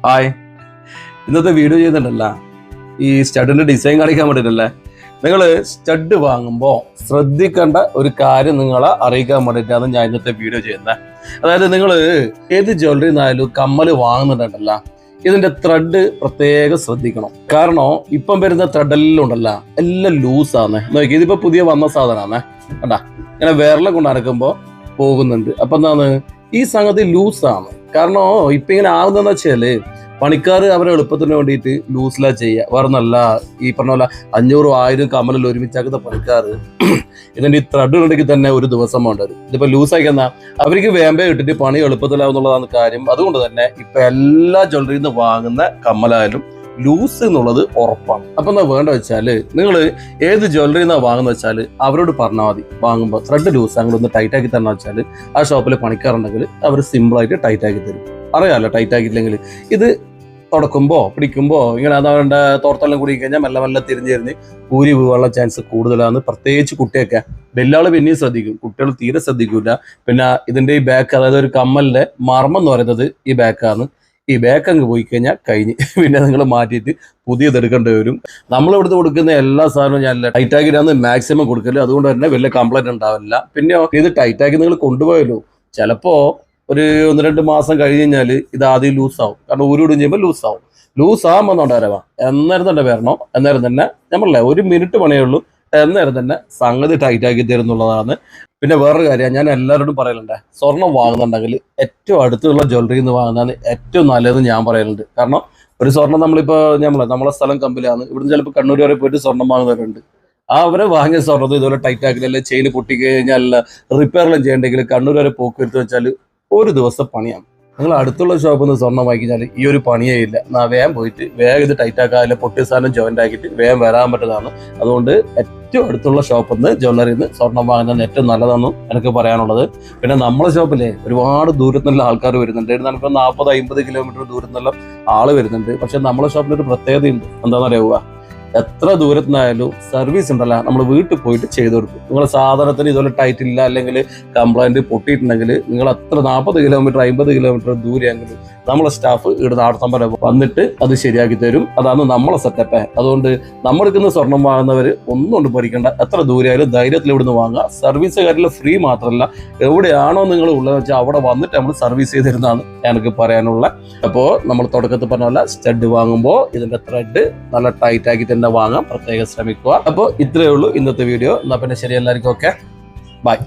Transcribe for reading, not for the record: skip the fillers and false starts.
Hi, ഇന്നത്തെ video ചെയ്യുന്നുണ്ടല്ല ഈ സ്റ്റഡിന്റെ design കാണിക്കാൻ വേണ്ടിയിട്ടല്ലേ. നിങ്ങൾ സ്റ്റഡ് വാങ്ങുമ്പോൾ ശ്രദ്ധിക്കേണ്ട ഒരു കാര്യം നിങ്ങളെ അറിയിക്കാൻ വേണ്ടിയിട്ടാണ് ഞാൻ ഇന്നത്തെ വീഡിയോ ചെയ്യുന്നത്. അതായത് നിങ്ങൾ ഏത് ജ്വല്ലറി നിന്നായാലും കമ്മൽ വാങ്ങുന്നുണ്ടല്ല, ഇതിന്റെ ത്രെഡ് പ്രത്യേകം ശ്രദ്ധിക്കണം. കാരണം ഇപ്പം വരുന്ന ത്രെഡെല്ലാം ഉണ്ടല്ല, എല്ലാം ലൂസാണ്. നോക്കി, ഇതിപ്പോ പുതിയ വന്ന സാധനമാണ് കണ്ടാ, ഇങ്ങനെ വിരളം കൊണ്ട് അടക്കുമ്പോൾ പോകുന്നുണ്ട്. അപ്പൊ എന്താണ് ഈ സംഗതി ലൂസാണ്. കാരണം ഇപ്പൊ ഇങ്ങനെ ആകുന്നതെന്ന് വെച്ചാല് പണിക്കാർ അവരെ എളുപ്പത്തിന് വേണ്ടിയിട്ട് ലൂസിലാ ചെയ്യുക. വേറെ നല്ല ഈ പറഞ്ഞ പോലെ 500-1000 കമ്മലിൽ ഒരുമിച്ചാക്കുന്ന പണിക്കാർ ഇതിന്റെ ഈ ത്രെഡ് ഉണ്ടെങ്കിൽ തന്നെ ഒരു ദിവസം വേണ്ടത്. ഇതിപ്പോ ലൂസായിക്കുന്ന അവർക്ക് വേമ്പേ ഇട്ടിട്ട് പണി എളുപ്പത്തിലാവുന്നുള്ളതാണ് കാര്യം. അതുകൊണ്ട് തന്നെ ഇപ്പൊ എല്ലാ ജ്വല്ലറിയിൽ നിന്ന് വാങ്ങുന്ന കമ്മലായാലും ലൂസ് എന്നുള്ളത് ഉറപ്പാണ്. അപ്പൊ എന്താ വേണ്ട വെച്ചാല് നിങ്ങൾ ഏത് ജ്വല്ലറിയിൽ നിന്നാണ് വാങ്ങുന്ന വെച്ചാൽ അവരോട് പറഞ്ഞാൽ മതി, വാങ്ങുമ്പോൾ ത്രെഡ് ലൂസ് അങ്ങോട്ടൊന്ന് ടൈറ്റ് ആക്കി തരണം വെച്ചാൽ ആ ഷോപ്പിൽ പണിക്കാറുണ്ടെങ്കിൽ അവർ സിമ്പിളായിട്ട് ടൈറ്റ് ആക്കി തരും. അറിയാമല്ലോ, ടൈറ്റ് ആക്കിയില്ലെങ്കിൽ ഇത് തുടക്കുമ്പോൾ പിടിക്കുമ്പോൾ ഇങ്ങനെ അതവരുടെ തോർത്തെല്ലാം കൂടി കഴിഞ്ഞാൽ മെല്ലെ മെല്ലെ തിരിഞ്ഞ് ഊരി വീഴാനുള്ള ചാൻസ് കൂടുതലാണ്. പ്രത്യേകിച്ച് കുട്ടിയൊക്കെ, വെല്ലാള് പിന്നെയും ശ്രദ്ധിക്കും, കുട്ടികൾ തീരെ ശ്രദ്ധിക്കൂല. പിന്നെ ഇതിന്റെ ഈ ബാക്ക്, അതായത് ഒരു കമ്മലിന്റെ മർമ്മം എന്ന് പറയുന്നത് ഈ ബാക്കാണ്. ഈ ബാക്ക് അങ്ങ് പോയി കഴിഞ്ഞാൽ കഴിഞ്ഞ്, പിന്നെ നിങ്ങൾ മാറ്റിയിട്ട് പുതിയത് എടുക്കേണ്ടി വരും. നമ്മളിവിടുന്ന് കൊടുക്കുന്ന എല്ലാ സാധനവും ഞാൻ ടൈറ്റാക്കിയിട്ടാണ് മാക്സിമം കൊടുക്കല്. അതുകൊണ്ട് തന്നെ വലിയ കംപ്ലൈന്റ് ഉണ്ടാവില്ല. പിന്നെ ഇത് ടൈറ്റാക്കി നിങ്ങൾ കൊണ്ടുപോയല്ലോ, ചിലപ്പോ ഒരു 1-2 മാസം കഴിഞ്ഞ് കഴിഞ്ഞാൽ ഇത് ആദ്യം ലൂസാവും. കാരണം ഊരിടും ചെയ്യുമ്പോൾ ലൂസാവും. ലൂസാകുമ്പോണ്ടവരവാ എന്നേരം തന്നെ വരണോ, എന്നേരം തന്നെ നമ്മളല്ലേ 1 മിനിറ്റ് പണിയേ ഉള്ളൂ, എന്നേരം തന്നെ സംഗതി ടൈറ്റാക്കി തരുന്നുള്ളതാണ്. പിന്നെ വേറൊരു കാര്യം ഞാൻ എല്ലാവരോടും പറയലുണ്ട്, സ്വർണം വാങ്ങുന്നുണ്ടെങ്കിൽ ഏറ്റവും അടുത്തുള്ള ജ്വല്ലറിയിൽ നിന്ന് വാങ്ങുന്നതാണ് ഏറ്റവും നല്ലതെന്ന് ഞാൻ പറയലുണ്ട്. കാരണം ഒരു സ്വർണം നമ്മളിപ്പോൾ നമ്മളെ സ്ഥലം കമ്പിലാണ്, ഇവിടുന്ന് ചിലപ്പോൾ കണ്ണൂർ വരെ പോയിട്ട് സ്വർണം വാങ്ങുന്നവരുണ്ട്. അവരെ വാങ്ങിയ സ്വർണ്ണത്തിൽ ഇതുപോലെ ടൈറ്റ് ആക്കില്ല, ചെയിൻ പൊട്ടിക്കഴിഞ്ഞാൽ റിപ്പയറെല്ലാം ചെയ്യണ്ടെങ്കിൽ കണ്ണൂർ വരെ പോക്ക് എടുത്ത് വെച്ചാൽ ഒരു ദിവസം പണിയാണ്. നിങ്ങൾ അടുത്തുള്ള ഷോപ്പിൽ നിന്ന് സ്വർണ്ണം വാങ്ങിച്ചാൽ ഈ ഒരു പണിയേ ഇല്ല. വേഗം പോയിട്ട് വേഗം ഇത് ടൈറ്റ് ആക്കാതെ പൊട്ടിയ സാധനം ജോയിന്റ് ആക്കിയിട്ട് വേഗം വരാൻ പറ്റുന്നതാണ്. അതുകൊണ്ട് ഏറ്റവും അടുത്തുള്ള ഷോപ്പിൽ നിന്ന് ജ്വല്ലറിയിൽ നിന്ന് സ്വർണ്ണം വാങ്ങുന്നത് ഏറ്റവും നല്ലതാണെന്നും എനിക്ക് പറയാനുള്ളത്. പിന്നെ നമ്മളെ ഷോപ്പിലെ ഒരുപാട് ദൂരത്തു നിന്നുള്ള ആൾക്കാർ വരുന്നുണ്ട്. നമുക്ക് 40-50 കിലോമീറ്റർ ദൂരത്തു നിന്നുള്ള ആള് വരുന്നുണ്ട്. പക്ഷെ നമ്മളെ ഷോപ്പിലൊരു പ്രത്യേകതയുണ്ട്. എന്താണെന്ന് അറിയുക, എത്ര ദൂരത്തിനായാലും സർവീസ് ഉണ്ടല്ല, നമ്മൾ വീട്ടിൽ പോയിട്ട് ചെയ്തു കൊടുക്കും. നിങ്ങളെ സാധനത്തിന് ഇതുപോലെ ടൈറ്റ് ഇല്ല, അല്ലെങ്കിൽ കംപ്ലൈന്റ് പൊട്ടിയിട്ടുണ്ടെങ്കിൽ നിങ്ങൾ അത്ര 40 കിലോമീറ്റർ 50 കിലോമീറ്റർ ദൂരെയെങ്കിലും നമ്മളെ സ്റ്റാഫ് ഇവിടെ നാടത്തം വരെ വന്നിട്ട് അത് ശരിയാക്കി തരും. അതാണ് നമ്മളെ സെറ്റപ്പ്. അതുകൊണ്ട് നമ്മളെടുക്കുന്ന സ്വർണം വാങ്ങുന്നവർ ഒന്നും കൊണ്ട് പഠിക്കേണ്ട, എത്ര ദൂരെയായാലും ധൈര്യത്തിൽ ഇവിടുന്ന് വാങ്ങുക. സർവീസ് കാര്യത്തിൽ ഫ്രീ മാത്രമല്ല, എവിടെയാണോ നിങ്ങൾ ഉള്ളത് വെച്ചാൽ അവിടെ വന്നിട്ട് നമ്മൾ സർവീസ് ചെയ്ത് തരുന്നതാണ് എനിക്ക് പറയാനുള്ള. അപ്പോൾ നമ്മൾ തുടക്കത്തിൽ പറഞ്ഞ പോലെ സ്റ്റഡ് വാങ്ങുമ്പോൾ ഇതിന്റെ ത്രെഡ് നല്ല ടൈറ്റ് ആക്കി തന്നെ വാങ്ങാൻ പ്രത്യേകം ശ്രമിക്കുക. അപ്പോൾ ഇത്രയേ ഉള്ളൂ ഇന്നത്തെ വീഡിയോ. എന്നാൽ പിന്നെ ശരി, എല്ലാവർക്കും ഓക്കെ, ബൈ.